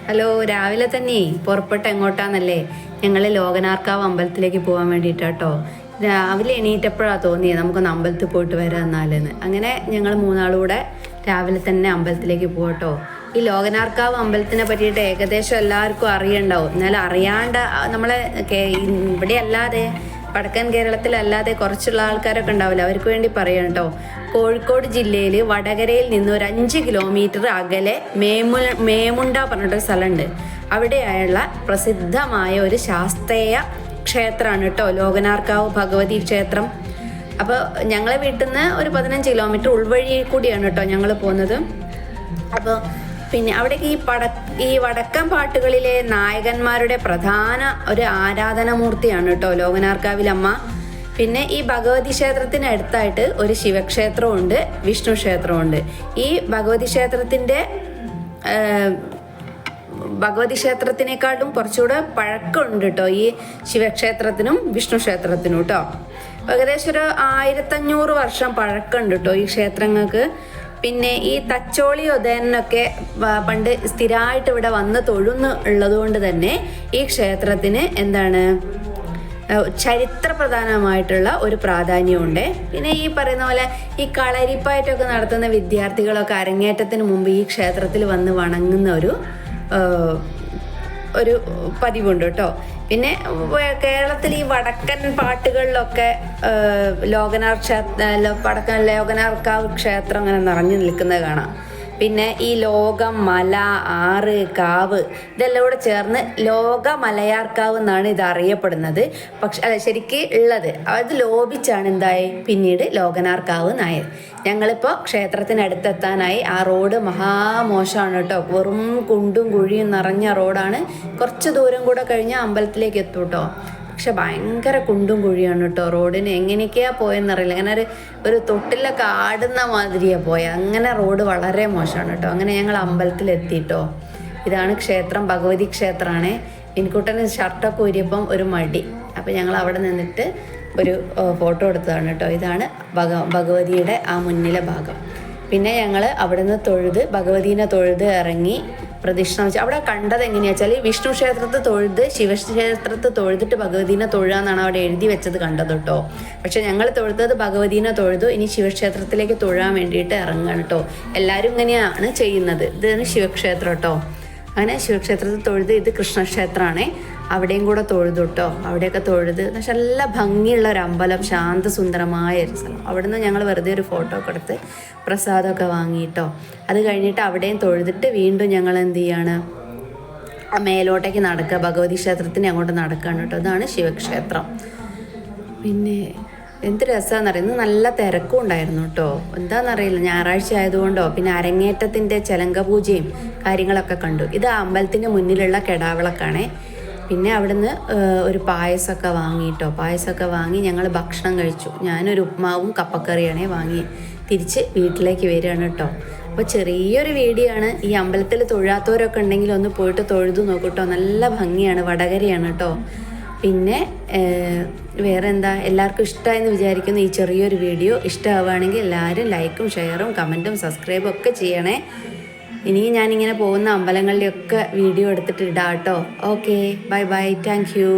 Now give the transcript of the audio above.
Hello, രാവിലെ തന്നെ പുറപ്പെട്ട് എങ്ങോട്ടാന്നല്ലേ? ഞങ്ങൾ ലോകനാർക്കാവ് അമ്പലത്തിലേക്ക് പോകാൻ വേണ്ടിയിട്ടാട്ടോ. രാവിലെ എണീറ്റപ്പോഴാണ് തോന്നിയത് നമുക്കൊന്ന് അമ്പലത്തിൽ പോയിട്ട് വരാം എന്നാലെന്ന്. അങ്ങനെ ഞങ്ങൾ മൂന്നാളൂടെ രാവിലെ തന്നെ അമ്പലത്തിലേക്ക് പോകട്ടോ. ഈ ലോകനാർക്കാവ് അമ്പലത്തിനെ പറ്റിയിട്ട് ഏകദേശം എല്ലാവർക്കും അറിയണ്ടാവും. എന്നാലും അറിയാണ്ട് നമ്മളെ ഇവിടെ അല്ലാതെ വടക്കൻ കേരളത്തിലല്ലാതെ കുറച്ചുള്ള ആൾക്കാരൊക്കെ ഉണ്ടാവില്ല, അവർക്ക് വേണ്ടി പറയാം കേട്ടോ. കോഴിക്കോട് ജില്ലയിൽ വടകരയിൽ നിന്ന് ഒരു 5 കിലോമീറ്റർ അകലെ മേമുണ്ട പറഞ്ഞിട്ടൊരു സ്ഥലമുണ്ട്. അവിടെയുള്ള പ്രസിദ്ധമായ ഒരു ശാസ്ത്രീയ ക്ഷേത്രമാണ് കേട്ടോ ലോകനാർക്കാവ് ഭഗവതി ക്ഷേത്രം. അപ്പോൾ ഞങ്ങളെ വീട്ടിൽ നിന്ന് ഒരു 15 കിലോമീറ്റർ ഉൾവഴി കൂടിയാണ് കേട്ടോ ഞങ്ങൾ പോകുന്നത്. അപ്പോൾ പിന്നെ അവിടേക്ക് ഈ വടക്കൻ പാട്ടുകളിലെ നായകന്മാരുടെ പ്രധാന ഒരു ആരാധനാമൂർത്തിയാണ് കേട്ടോ ലോകനാർക്കാവിലമ്മ. പിന്നെ ഈ ഭഗവതി ക്ഷേത്രത്തിന് അടുത്തായിട്ട് ഒരു ശിവക്ഷേത്രമുണ്ട്, വിഷ്ണു ക്ഷേത്രമുണ്ട്. ഈ ഭഗവതി ക്ഷേത്രത്തിനേക്കാളും കുറച്ചുകൂടെ പഴക്കമുണ്ട് കേട്ടോ ഈ ശിവക്ഷേത്രത്തിനും വിഷ്ണു ക്ഷേത്രത്തിനും കേട്ടോ. ഏകദേശം ഒരു 1500 വർഷം പഴക്കമുണ്ട് കേട്ടോ ഈ ക്ഷേത്രങ്ങൾക്ക്. പിന്നെ ഈ തച്ചോളി ഉദയനൊക്കെ പണ്ട് സ്ഥിരമായിട്ട് ഇവിടെ വന്ന് തൊഴുന്നുള്ളത് കൊണ്ട് തന്നെ ഈ ക്ഷേത്രത്തിന് എന്താണ് ചരിത്രപ്രധാനമായിട്ടുള്ള ഒരു പ്രാധാന്യമുണ്ട്. പിന്നെ ഈ പറയുന്ന പോലെ ഈ കളരിപ്പായിട്ടൊക്കെ നടത്തുന്ന വിദ്യാർത്ഥികളൊക്കെ അരങ്ങേറ്റത്തിന് മുമ്പ് ഈ ക്ഷേത്രത്തിൽ വന്ന് വണങ്ങുന്ന ഒരു പതിവുണ്ട് കേട്ടോ. പിന്നെ കേരളത്തിൽ ഈ വടക്കൻ പാട്ടുകളിലൊക്കെ ലോകനാർക്കാവ് ക്ഷേത്രം അങ്ങനെ നിറഞ്ഞു നിൽക്കുന്നത് കാണാം. പിന്നെ ഈ ലോകം, മല, ആറ്, കാവ് ഇതെല്ലാം കൂടെ ചേർന്ന് ലോകമലയാർക്കാവ് എന്നാണ് ഇത് അറിയപ്പെടുന്നത്. പക്ഷെ ശരിക്ക് ഉള്ളത് അത് ലോപിച്ചാണ് എന്തായി പിന്നീട് ലോകനാർക്കാവ് എന്നായത്. ഞങ്ങളിപ്പോൾ ക്ഷേത്രത്തിനടുത്തെത്താനായി. ആ റോഡ് മഹാമോശമാണ് കേട്ടോ, വെറും കുണ്ടും കുഴിയും നിറഞ്ഞ റോഡാണ്. കുറച്ച് ദൂരം കൂടെ കഴിഞ്ഞാൽ അമ്പലത്തിലേക്ക് എത്തും കേട്ടോ. പക്ഷെ ഭയങ്കര കുണ്ടും കുഴിയാണ് കേട്ടോ റോഡിന്. എങ്ങനെയൊക്കെയാ പോയെന്നറിയില്ല, അങ്ങനെ ഒരു തൊട്ടിലൊക്കെ ആടുന്ന മാതിരിയാണ് പോയത്. അങ്ങനെ റോഡ് വളരെ മോശമാണ് കേട്ടോ. അങ്ങനെ ഞങ്ങൾ അമ്പലത്തിലെത്തിട്ടോ. ഇതാണ് ക്ഷേത്രം, ഭഗവതി ക്ഷേത്രമാണ്. എനിക്കൂട്ടന് ഷർട്ടൊക്കെ ഊരിയപ്പം ഒരു മടി, അപ്പം ഞങ്ങൾ അവിടെ നിന്നിട്ട് ഒരു ഫോട്ടോ എടുത്തതാണ് കേട്ടോ. ഇതാണ് ഭഗവതിയുടെ ആ മുന്നിലെ ഭാഗം. പിന്നെ ഞങ്ങൾ അവിടെ നിന്ന് ഭഗവതീനെ തൊഴുത് ഇറങ്ങി പ്രദക്ഷിണം വെച്ച് അവിടെ കണ്ടത് എങ്ങനെയാ വെച്ചാൽ വിഷ്ണു ക്ഷേത്രത്തിൽ തൊഴുത് ശിവക്ഷേത്രത്തിൽ തൊഴുതിട്ട് ഭഗവതീനെ തൊഴുകയെന്നാണ് അവിടെ എഴുതി വെച്ചത് കണ്ടത് കേട്ടോ. പക്ഷെ ഞങ്ങൾ തൊഴുതത് ഭഗവതീനെ തൊഴുതു, ഇനി ശിവക്ഷേത്രത്തിലേക്ക് തൊഴാൻ വേണ്ടിയിട്ട് ഇറങ്ങുകയാണ് കേട്ടോ. എല്ലാവരും ഇങ്ങനെയാണ് ചെയ്യുന്നത്. ഇതാണ് ശിവക്ഷേത്രം കേട്ടോ. അങ്ങനെ ശിവക്ഷേത്രത്തിൽ തൊഴുത്, ഇത് കൃഷ്ണക്ഷേത്രമാണ്, അവിടെയും കൂടെ തൊഴുതു കേട്ടോ. അവിടെയൊക്കെ തൊഴുത് പക്ഷെ നല്ല ഭംഗിയുള്ള ഒരു അമ്പലം, ശാന്തസുന്ദരമായ ഒരു സ്ഥലം. അവിടുന്ന് ഞങ്ങൾ വെറുതെ ഒരു ഫോട്ടോ ഒക്കെ എടുത്ത് പ്രസാദമൊക്കെ വാങ്ങിയിട്ടോ. അത് കഴിഞ്ഞിട്ട് അവിടെയും തൊഴുതിട്ട് വീണ്ടും ഞങ്ങൾ എന്ത് ചെയ്യാണ്, മേലോട്ടേക്ക് നടക്കുക, ഭഗവതി ക്ഷേത്രത്തിന് അങ്ങോട്ട് നടക്കുകയാണ് കേട്ടോ. ഇതാണ് ശിവക്ഷേത്രം. പിന്നെ എന്ത് രസമാണെന്നറിയുന്നത്, നല്ല തിരക്കും ഉണ്ടായിരുന്നു കേട്ടോ. എന്താണെന്നറിയില്ല, ഞായറാഴ്ച ആയതുകൊണ്ടോ പിന്നെ അരങ്ങേറ്റത്തിൻ്റെ ചലങ്ക പൂജയും കാര്യങ്ങളൊക്കെ കണ്ടു. ഇത് അമ്പലത്തിൻ്റെ മുന്നിലുള്ള കെടാവിളക്കാണേ. പിന്നെ അവിടുന്ന് ഒരു പായസമൊക്കെ വാങ്ങിയിട്ടോ. പായസമൊക്കെ വാങ്ങി ഞങ്ങൾ ഭക്ഷണം കഴിച്ചു. ഞാനൊരു ഉപ്മാവും കപ്പക്കറിയാണേ വാങ്ങി തിരിച്ച് വീട്ടിലേക്ക് വരികയാണ് കേട്ടോ. അപ്പോൾ ചെറിയൊരു വീഡിയോ ആണ്. ഈ അമ്പലത്തിൽ തൊഴാത്തവരൊക്കെ ഉണ്ടെങ്കിൽ ഒന്ന് പോയിട്ട് തൊഴുതു നോക്കൂട്ടോ, നല്ല ഭംഗിയാണ്, വടകരയാണ് കേട്ടോ. പിന്നെ വേറെ എന്താ, എല്ലാവർക്കും ഇഷ്ടമായെന്ന് വിചാരിക്കുന്നു ഈ ചെറിയൊരു വീഡിയോ. ഇഷ്ടമാവുകയാണെങ്കിൽ എല്ലാവരും ലൈക്കും ഷെയറും കമൻറ്റും സബ്സ്ക്രൈബും ഒക്കെ ചെയ്യണേ. ഇനി ഞാനിങ്ങനെ പോകുന്ന അമ്പലങ്ങളിലൊക്കെ വീഡിയോ എടുത്തിട്ട് ഇടാം കേട്ടോ. Okay, bye bye, thank you.